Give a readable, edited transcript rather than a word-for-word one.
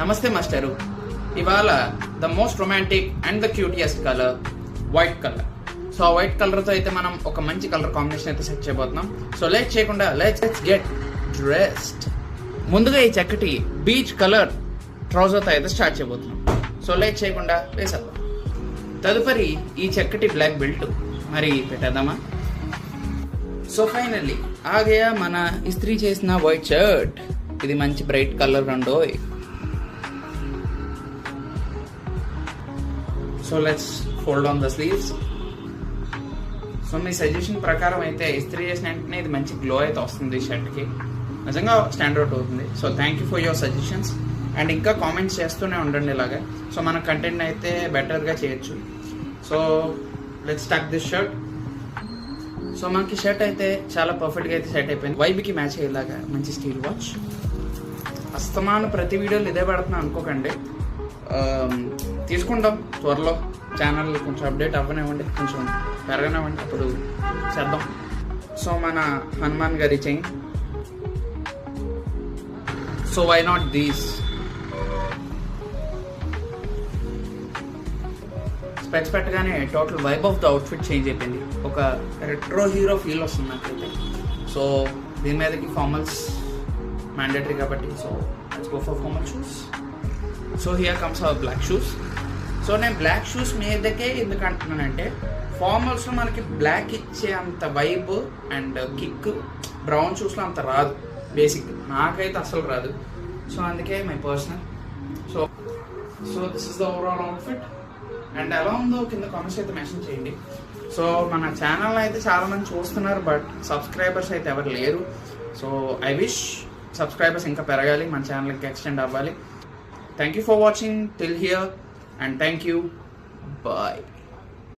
నమస్తే మాస్టరు. ఇవాళ the most romantic and the cutiest colour white colour. So ఆ white కలర్తో అయితే మనం ఒక మంచి కలర్ కాంబినేషన్ అయితే సెట్ చేయబోతున్నాం. సో లేట్ చేయకుండా లెట్స్ గెట్ డ్రెస్డ్. ముందుగా ఈ చక్కటి బీచ్ కలర్ ట్రౌజర్తో అయితే స్టార్ట్ చేయబోతున్నాం. సో లేట్ చేయకుండా వేసేద్దాం. తదుపరి ఈ చక్కటి బ్లాక్ బెల్ట్ మరి పెట్టేద్దామా? సో ఫైనల్లీ ఆగయా మన ఇస్త్రీ చేసిన వైట్ షర్ట్. ఇది మంచి బ్రైట్ కలర్ అండోయ్. So let's fold on the sleeves. So మీ సజెషన్ ప్రకారం అయితే ఇస్త్రీ చేసిన వెంటనే ఇది మంచి గ్లో అయితే వస్తుంది షర్ట్కి. నిజంగా స్టాండ్ అవుట్ అవుతుంది. So thank you for your suggestions and ఇంకా కామెంట్స్ చేస్తూనే ఉండండి ఇలాగే. సో మన కంటెంట్ అయితే బెటర్గా చేయొచ్చు. సో లెట్స్ టక్ దిస్ షర్ట్. సో మనకి షర్ట్ అయితే చాలా పర్ఫెక్ట్గా అయితే సెట్ అయిపోయింది. వైబ్కి మ్యాచ్ అయ్యేలాగా మంచి స్టీల్ వాచ్. అస్తమానం ప్రతి వీడియోలు ఇదే పెడుతున్నా అనుకోకండి. తీసుకుంటాం త్వరలో. ఛానల్ కొంచెం అప్డేట్ అవ్వనివ్వండి, కొంచెం పెరగనివ్వండి, అప్పుడు చేద్దాం. సో మన హనుమాన్ గారి chain. So why not these? Specs పెట్టగానే total vibe of the outfit change అయిపోయింది. ఒక రెట్రో హీరో ఫీల్ వస్తుంది నాకైతే. సో దీని మీదకి ఫార్మల్స్ మ్యాండేటరీ కాబట్టి so let's go for formal shoes. So here comes our black shoes. So నేను black shoes మీదకే ఎందుకు అంటున్నానంటే ఫార్మల్స్లో మనకి బ్లాక్ ఇచ్చే అంత వైబ్ అండ్ కిక్ బ్రౌన్ షూస్లో అంత రాదు. బేసిక్ నాకైతే అసలు రాదు. సో అందుకే my personal. So this is the overall outfit. And ఎలా ఉందో కింద కామెంట్స్ అయితే మెన్షన్ చేయండి. సో మన ఛానల్ అయితే చాలా మంది చూస్తున్నారు, బట్ సబ్స్క్రైబర్స్ అయితే ఎవరు లేరు. సో ఐ విష్ సబ్స్క్రైబర్స్ ఇంకా పెరగాలి, మన ఛానల్ ఇంకా ఎక్స్టెండ్ అవ్వాలి. Thank you for watching till here and thank you. Bye.